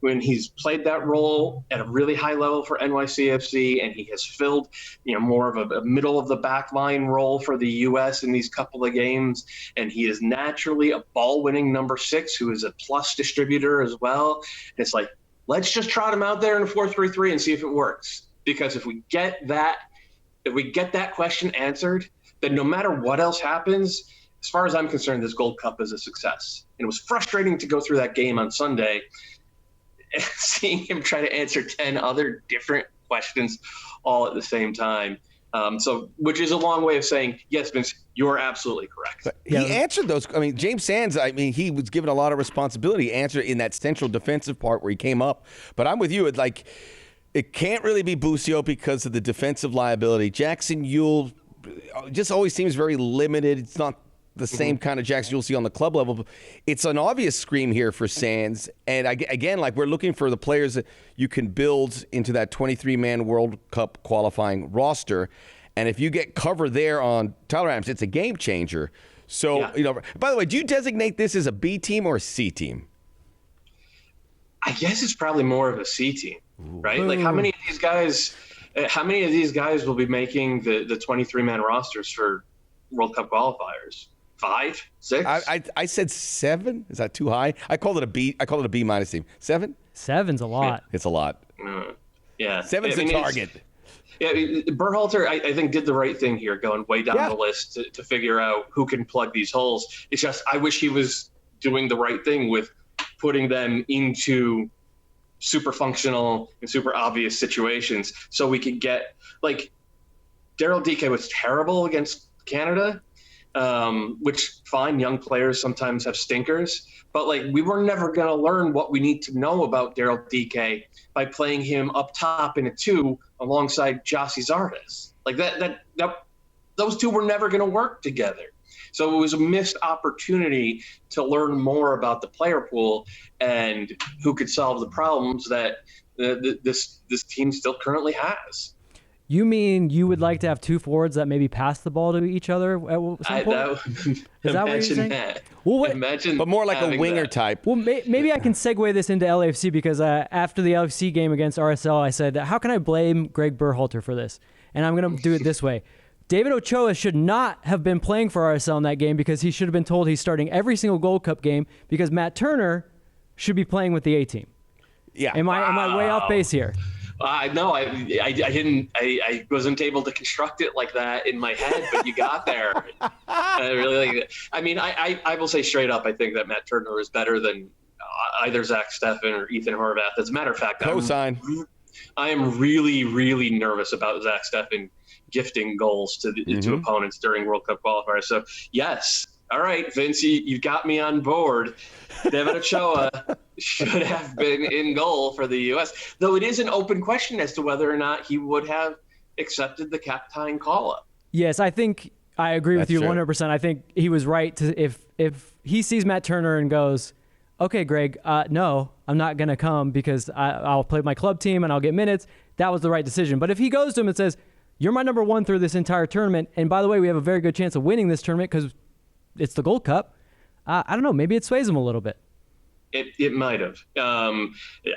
C: when he's played that role at a really high level for NYCFC, and he has filled, more of a middle of the back line role for the U.S. in these couple of games. And he is naturally a ball-winning number 6 who is a plus distributor as well. And it's like, let's just trot him out there in a 4-3-3 and see if it works. Because if we get that question answered, then no matter what else happens, as far as I'm concerned, this Gold Cup is a success. And it was frustrating to go through that game on Sunday, seeing him try to answer 10 other different questions all at the same time. So, which is a long way of saying, yes, Vince, you are absolutely correct.
A: He answered those. I mean, James Sands, he was given a lot of responsibility. He answered in that central defensive part where he came up. But I'm with you. It can't really be Busio because of the defensive liability. Jackson Ewell just always seems very limited. It's not the same kind of Jackson you'll see on the club level. It's an obvious scream here for Sands. And again, we're looking for the players that you can build into that 23-man World Cup qualifying roster. And if you get cover there on Tyler Adams, it's a game changer. So, by the way, do you designate this as a B team or a C team?
C: I guess it's probably more of a C team, right? Like how many of these guys will be making the 23-man rosters for World Cup qualifiers? 5, 6?
A: I said 7. Is that too high? I called it a B. I called it a B minus team. 7?
B: 7's a lot.
A: It's a lot.
C: Yeah.
A: 7's the target.
C: Berhalter, I think, did the right thing here, going way down the list to figure out who can plug these holes. It's just I wish he was doing the right thing with putting them into super functional and super obvious situations so we could get Daryl Dike was terrible against Canada. Which fine, young players sometimes have stinkers, but we were never going to learn what we need to know about Daryl Dike by playing him up top in a 2 alongside Gyasi Zardes. Those two were never going to work together. So it was a missed opportunity to learn more about the player pool and who could solve the problems that this team still currently has.
B: You mean you would like to have 2 forwards that maybe pass the ball to each other at some point? Is that what you're saying?
C: That.
B: Well,
C: imagine,
A: but more like a winger type.
B: Well, maybe I can segue this into LAFC because after the LAFC game against RSL, I said, how can I blame Greg Berhalter for this? And I'm going to do it this way. David Ochoa should not have been playing for RSL in that game because he should have been told he's starting every single Gold Cup game because Matt Turner should be playing with the A team.
A: Yeah.
B: Am I way off base here?
C: No, I didn't. I wasn't able to construct it like that in my head, but you got there. I really like it. I mean, I will say straight up, I think that Matt Turner is better than either Zach Steffen or Ethan Horvath. As a matter of fact, I am really, really nervous about Zach Steffen gifting goals to to opponents during World Cup qualifiers. So yes. All right, Vince, you got me on board. David Ochoa should have been in goal for the U.S., though it is an open question as to whether or not he would have accepted the captain call-up.
B: Yes, I think I agree with you 100%. I think he was right to if he sees Matt Turner and goes, okay, Greg, no, I'm not going to come because I'll play my club team and I'll get minutes, that was the right decision. But if he goes to him and says, you're my number 1 through this entire tournament, and by the way, we have a very good chance of winning this tournament because it's the Gold Cup. I don't know. Maybe it sways him a little bit.
C: It might have. I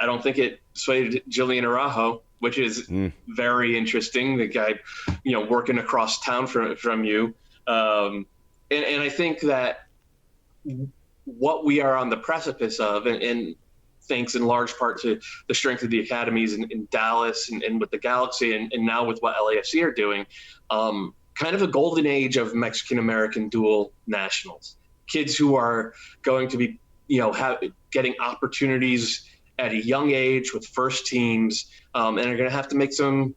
C: don't think it swayed Julian Araujo, which is very interesting. The guy, working across town from you. And I think that what we are on the precipice of, and thanks in large part to the strength of the academies in Dallas and with the Galaxy and now with what LAFC are doing, kind of a golden age of Mexican-American dual nationals. Kids who are going to be, getting opportunities at a young age with first teams and are going to have to make some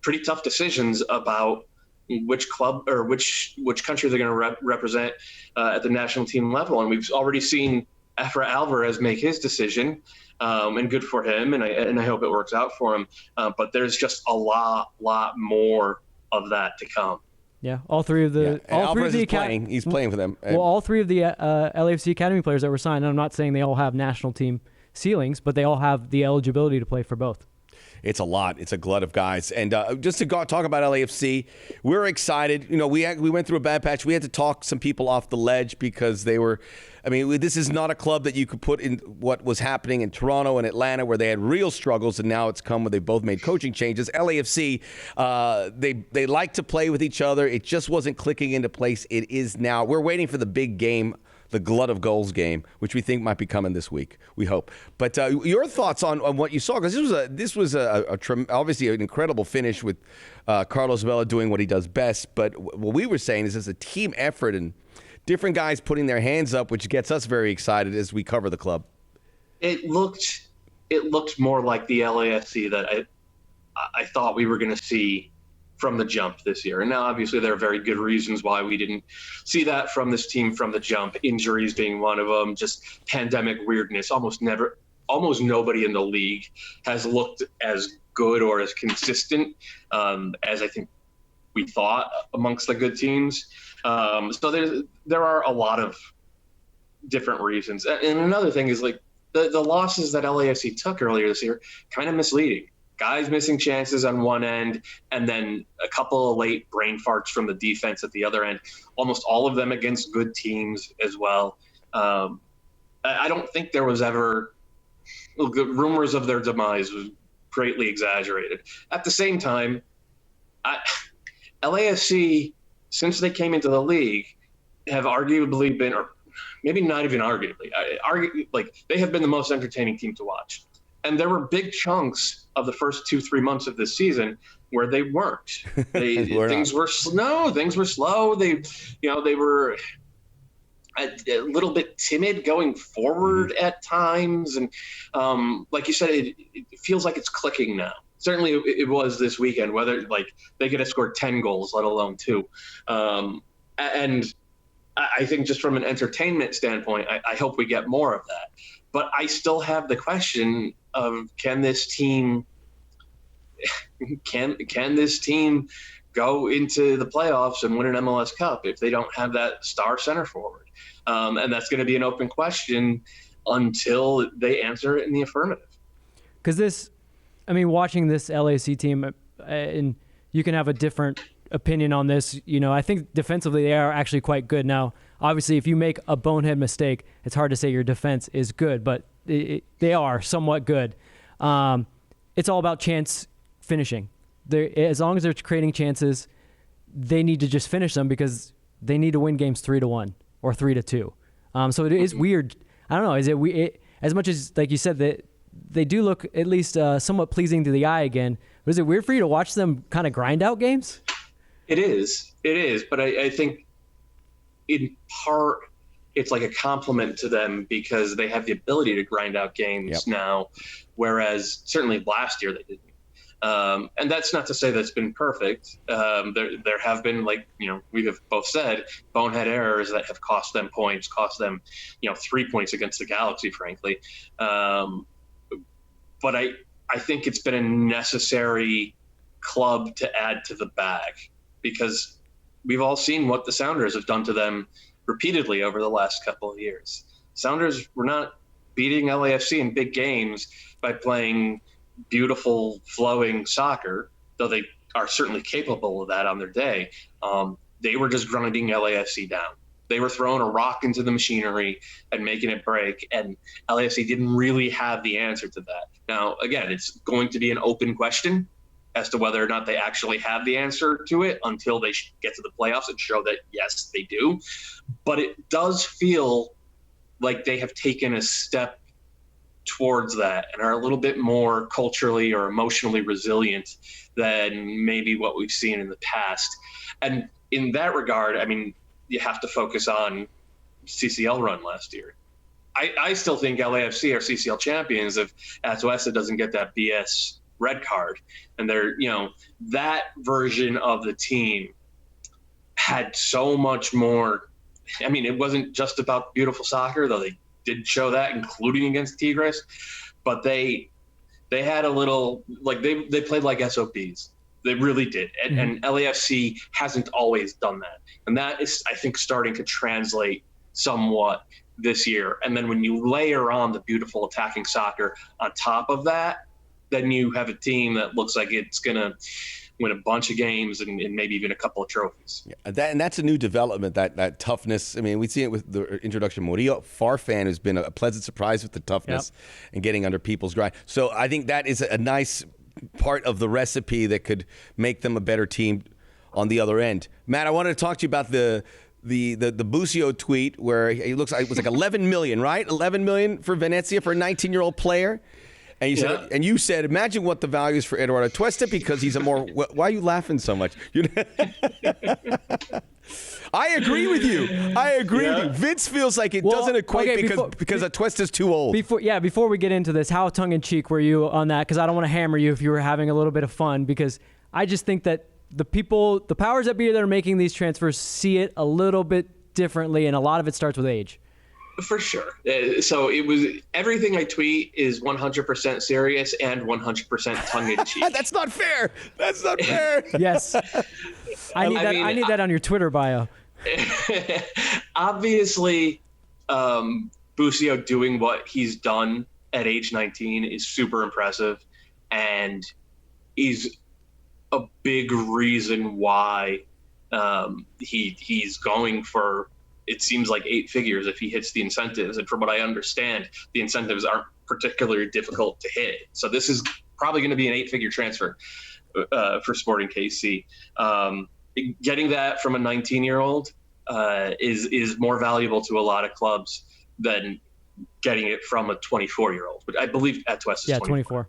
C: pretty tough decisions about which club or which country they're going to represent at the national team level. And we've already seen Efra Alvarez make his decision, and good for him, and I hope it works out for him. But there's just a lot more of that to come.
B: Yeah, all three of the
A: he's playing for them.
B: Well, all 3 of the LAFC academy players that were signed, and I'm not saying they all have national team ceilings, but they all have the eligibility to play for both.
A: It's a lot. It's a glut of guys. And just to talk about LAFC, we're excited. We went through a bad patch. We had to talk some people off the ledge because they were – this is not a club that you could put in what was happening in Toronto and Atlanta where they had real struggles, and now it's come where they both made coaching changes. LAFC, they like to play with each other. It just wasn't clicking into place. It is now. We're waiting for the big game, the glut of goals game, which we think might be coming this week. We hope. But your thoughts on what you saw, because this was obviously an incredible finish with Carlos Vela doing what he does best. But what we were saying is it's a team effort and different guys putting their hands up, which gets us very excited as we cover the club.
C: It looked more like the LAFC that I thought we were going to see from the jump this year. And now, obviously, there are very good reasons why we didn't see that from this team from the jump. Injuries being one of them, just pandemic weirdness. Almost nobody in the league has looked as good or as consistent as I think we thought amongst the good teams. So there are a lot of different reasons. And another thing is like the losses that LAFC took earlier this year, kind of misleading. Guys missing chances on one end, and then a couple of late brain farts from the defense at the other end. Almost all of them against good teams as well. I don't think there was ever rumors of their demise was greatly exaggerated. At the same time, LAFC, since they came into the league, have arguably been, or maybe not even arguably, they have been the most entertaining team to watch. And there were big chunks of the first 2-3 months of this season where they weren't. Things were slow. They were a little bit timid going forward at times. And like you said, it feels like it's clicking now. Certainly it was this weekend, whether like they could have scored 10 goals, let alone 2. And I think just from an entertainment standpoint, I hope we get more of that. But I still have the question of can this team go into the playoffs and win an MLS Cup if they don't have that star center forward? And that's going to be an open question until they answer it in the affirmative.
B: Because watching this LAC team, and you can have a different opinion on this. I think defensively they are actually quite good. Now, obviously, if you make a bonehead mistake, it's hard to say your defense is good, but they are somewhat good. It's all about chance finishing. As long as they're creating chances, they need to just finish them because they need to win games 3-1 or 3-2. So it is weird. I don't know. Is it as much as, like you said, that they do look at least somewhat pleasing to the eye again? But is it weird for you to watch them kind of grind out games?
C: It is. But I think in part it's like a compliment to them because they have the ability to grind out games now, whereas certainly last year they didn't. And that's not to say that's been perfect. There have been, we have both said, bonehead errors that have cost them points, cost them, 3 points against the Galaxy, frankly. But I think it's been a necessary club to add to the bag because we've all seen what the Sounders have done to them repeatedly over the last couple of years. Sounders were not beating LAFC in big games by playing beautiful, flowing soccer, though they are certainly capable of that on their day. They were just grinding LAFC down. They were throwing a rock into the machinery and making it break, and LAFC didn't really have the answer to that. Now, again, it's going to be an open question as to whether or not they actually have the answer to it until they get to the playoffs and show that, yes, they do. But it does feel like they have taken a step towards that and are a little bit more culturally or emotionally resilient than maybe what we've seen in the past. And in that regard, you have to focus on CCL run last year. I still think LAFC are CCL champions if Atuesta doesn't get that BS red card. And they're, that version of the team had so much more. It wasn't just about beautiful soccer, though they did show that, including against Tigres, but they had a little, they played like SOBs. They really did. And LAFC hasn't always done that. And that is, I think, starting to translate somewhat this year. And then when you layer on the beautiful attacking soccer on top of that, then you have a team that looks like it's going to win a bunch of games and maybe even a couple of trophies.
A: Yeah, and that's a new development, that toughness. We see it with the introduction of Murillo. Farfan has been a pleasant surprise with the toughness and getting under people's grind. So I think that is a nice part of the recipe that could make them a better team on the other end. Matt, I wanted to talk to you about the Busio tweet where he looks like it was like 11 million, right? 11 million for Venezia for a 19-year-old player. And you said, imagine what the value is for Eduard Atuesta because he's a more. Why are you laughing so much? I agree with you. With you. Vince feels like it doesn't equate because Atuesta's too old.
B: Before we get into this, how tongue-in-cheek were you on that? Because I don't want to hammer you if you were having a little bit of fun, because I just think that the powers that be that are making these transfers see it a little bit differently, and a lot of it starts with age.
C: For sure. So it was everything I tweet is 100% serious and 100% tongue-in-cheek.
A: That's not fair. That's not fair.
B: Yes. I need that on your Twitter bio.
C: Obviously, Busio doing what he's done at age 19 is super impressive, and he's a big reason why he's going for, it seems like 8 figures if he hits the incentives. And from what I understand, the incentives aren't particularly difficult to hit. So this is probably going to be an 8-figure transfer for Sporting KC. Getting that from a 19-year-old is more valuable to a lot of clubs than getting it from a 24-year-old. But I believe Atuesta is 24.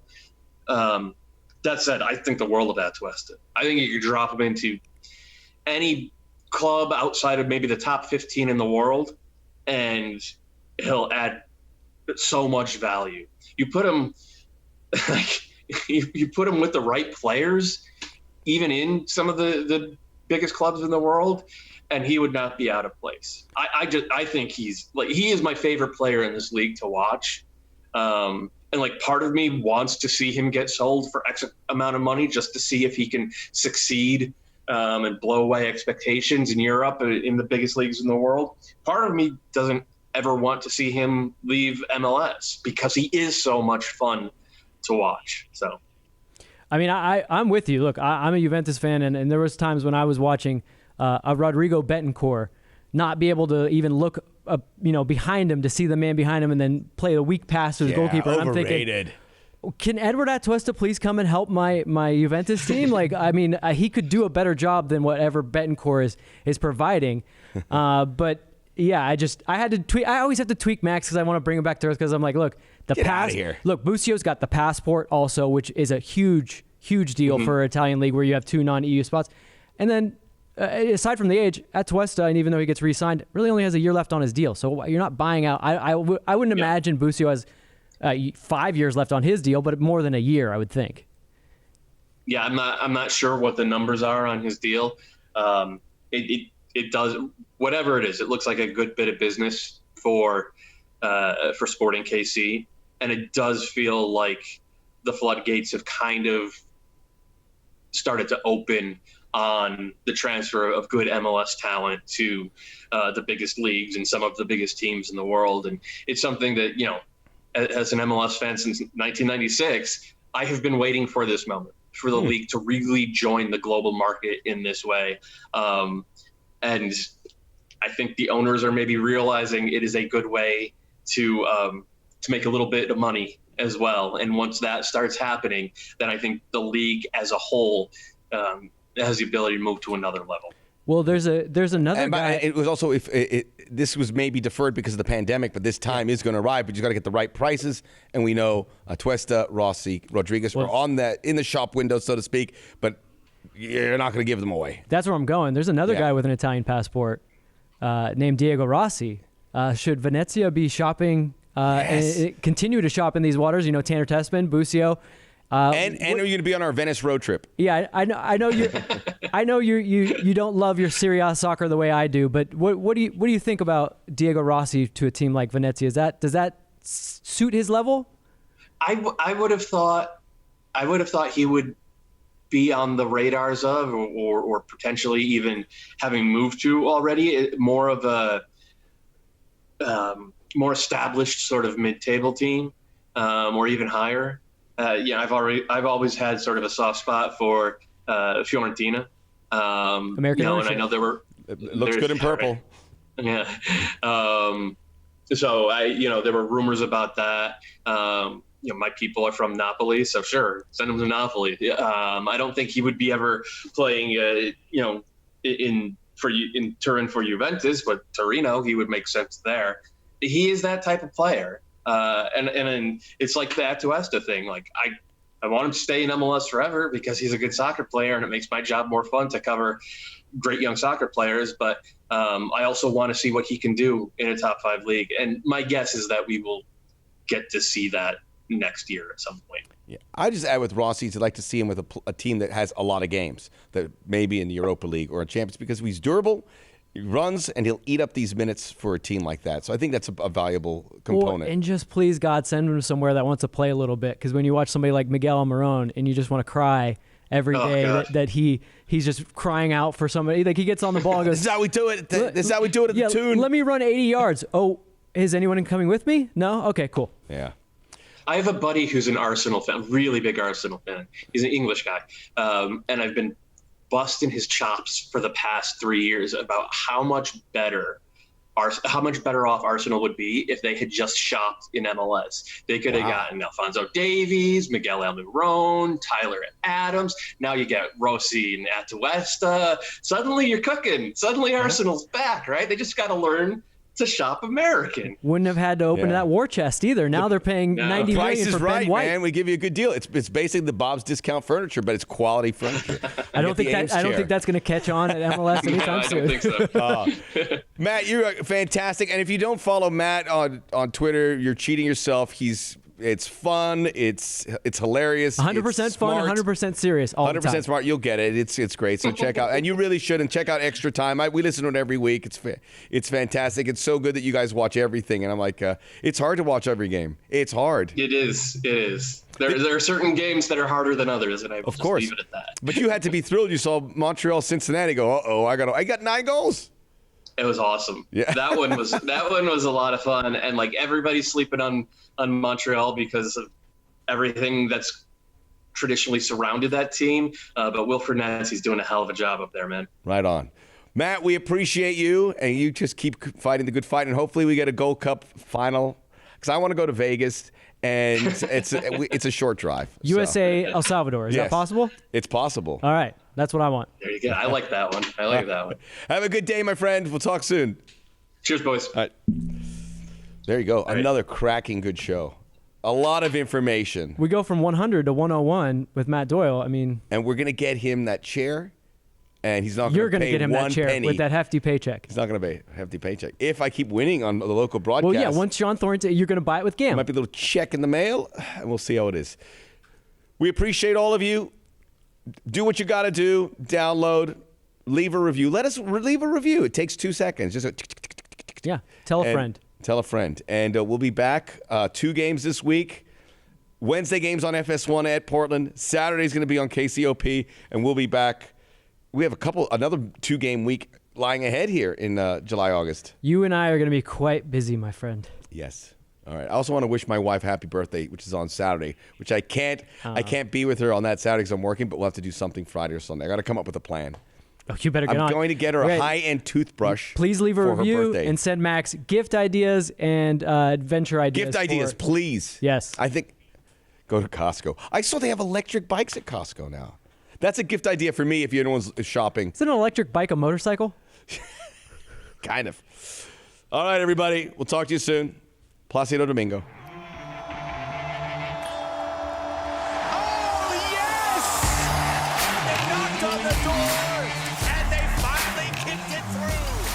C: That said, I think the world of Atuesta. I think you could drop him into any club outside of maybe the top 15 in the world, and he'll add so much value. You put him you put him with the right players, even in some of the biggest clubs in the world, and he would not be out of place. I think he is my favorite player in this league to watch. And like part of me wants to see him get sold for X amount of money just to see if he can succeed and blow away expectations in Europe in the biggest leagues in the world. Part of me doesn't ever want to see him leave MLS because he is so much fun to watch. So,
B: I mean, I'm with you. Look, I'm a Juventus fan, and there was times when I was watching a Rodrigo Betancourt not be able to even look behind him to see the man behind him and then play a weak pass to his goalkeeper. And
A: overrated.
B: I'm thinking, can Eduard Atuesta please come and help my Juventus team? Like, I mean, he could do a better job than whatever Betancourt is providing. But yeah, I had to tweak. I always have to tweak Max because I want to bring him back to earth because I'm like, look,
A: Get out of here.
B: Look, Busio's got the passport also, which is a huge deal for an Italian league where you have 2 non-EU spots. And then aside from the age, Atuesta, and even though he gets re-signed, really only has a year left on his deal. So you're not buying out. I wouldn't imagine Busio has 5 years left on his deal, but more than a year, I would think.
C: Yeah, I'm not sure what the numbers are on his deal. It does, whatever it is, it looks like a good bit of business for Sporting KC, and it does feel like the floodgates have kind of started to open on the transfer of good MLS talent to the biggest leagues and some of the biggest teams in the world. And it's something that, as an MLS fan since 1996, I have been waiting for this moment, for the league to really join the global market in this way. And I think the owners are maybe realizing it is a good way to make a little bit of money as well. And once that starts happening, then I think the league as a whole has the ability to move to another level.
B: Well, there's another guy.
A: It was also this was maybe deferred because of the pandemic, but this time is going to arrive. But you got to get the right prices, and we know Atuesta, Rossi, Rodriguez are in the shop window, so to speak. But you're not going to give them away.
B: That's where I'm going. There's another guy with an Italian passport named Diego Rossi. Should Venezia be shopping? And continue to shop in these waters? Tanner Tessman, Busio.
A: And are you going to be on our Venice road trip?
B: Yeah, I know you. I know you don't love your Serie A soccer the way I do, but what do you think about Diego Rossi to a team like Venezia? Does that suit his level?
C: I would have thought he would be on the radars of, or potentially even having moved to already more of a more established sort of mid-table team, or even higher. I've always had sort of a soft spot for Fiorentina.
B: American
C: and I know
A: it looks good in purple.
C: Yeah. So there were rumors about that. My people are from Napoli, so sure, send him to Napoli. I don't think he would be ever playing, in Turin for Juventus, but Torino, he would make sense there. He is that type of player. And it's like the Atuesta thing. Like I want him to stay in MLS forever because he's a good soccer player and it makes my job more fun to cover great young soccer players. But I also want to see what he can do in a top 5 league. And my guess is that we will get to see that next year at some point.
A: Yeah, I just add with Rossi to like to see him with a team that has a lot of games, that maybe in the Europa League or a Champions, because he's durable, he runs, and he'll eat up these minutes for a team like that. So I think that's a valuable component.
B: And just please, God, send him somewhere that wants to play a little bit, because when you watch somebody like Miguel Almiron and you just want to cry every day that he's just crying out for somebody. Like, he gets on the ball and goes,
A: this is how we do it. This is how we do it at the Toon.
B: Let me run 80 yards. Oh, is anyone coming with me? No? Okay, cool.
A: Yeah.
C: I have a buddy who's an Arsenal fan, really big Arsenal fan. He's an English guy. And I've been busting his chops for the past 3 years about how much better off Arsenal would be if they had just shopped in MLS. They could have gotten Alphonso Davies, Miguel Almiron, Tyler Adams. Now you get Rossi and Atuesta. Suddenly you're cooking. Suddenly Arsenal's back, right? They just got to learn to shop American.
B: Wouldn't have had to open that war chest either. Now they're paying $90 million for Ben White.
A: Man. We give you a good deal. It's basically the Bob's Discount Furniture, but it's quality furniture.
B: I don't think that's going to catch on at MLS anytime soon.
C: I don't think so.
A: Matt, you're fantastic. And if you don't follow Matt on Twitter, you're cheating yourself. It's fun. It's hilarious.
B: 100% fun. 100% serious. All 100% the time.
A: Smart. You'll get it. It's great. So check out, and you really should. And check out Extra Time. We listen to it every week. It's fantastic. It's so good that you guys watch everything. And I'm like, it's hard to watch every game. It's hard.
C: It is. There are certain games that are harder than others, and I will just leave it at that.
A: But you had to be thrilled. You saw Montreal, Cincinnati go. I got 9 goals.
C: It was awesome.
A: Yeah.
C: That one was a lot of fun, and like everybody's sleeping on Montreal because of everything that's traditionally surrounded that team. But Wilfried Nancy's doing a hell of a job up there, man.
A: Right on. Matt, we appreciate you, and you just keep fighting the good fight, and hopefully we get a Gold Cup final, because I want to go to Vegas, and it's a short drive.
B: USA, El Salvador. Is that possible?
A: It's possible.
B: All right. That's what I want.
C: There you go. I like that one.
A: Have a good day, my friend. We'll talk soon.
C: Cheers, boys.
A: All right. There you go. Another cracking good show. A lot of information.
B: We go from 100 to 101 with Matt Doyle. I mean,
A: and we're going to get him that chair, and he's not going to pay
B: You're going to get him that chair
A: penny.
B: with that hefty paycheck.
A: He's not going to pay a hefty paycheck. If I keep winning on the local broadcast.
B: Well, yeah, once Sean Thornton, you're going to buy it with GAM.
A: Might be a little check in the mail, and we'll see how it is. We appreciate all of you. Do what you got to do. Download. Leave a review. Let us leave a review. It takes 2 seconds. Just
B: tell a friend.
A: Tell a friend. And we'll be back 2 games this week. Wednesday games on FS1 at Portland. Saturday's going to be on KCOP, and we'll be back. We have another 2-game week lying ahead here in July, August.
B: You and I are going to be quite busy, my friend.
A: Yes. All right. I also want to wish my wife happy birthday, which is on Saturday, which I can't be with her on that Saturday because I'm working, but we'll have to do something Friday or Sunday. I got to come up with a plan.
B: Oh, you better get on.
A: I'm going to get her a high-end toothbrush.
B: Please leave a review and send Max gift ideas and adventure ideas.
A: Gift ideas, please.
B: Yes.
A: I think go to Costco. I saw they have electric bikes at Costco now. That's a gift idea for me if anyone's shopping.
B: Is an electric bike a motorcycle?
A: Kind of. All right, everybody. We'll talk to you soon. Placido Domingo.
D: Oh, yes! They knocked on the door, and they finally kicked it through.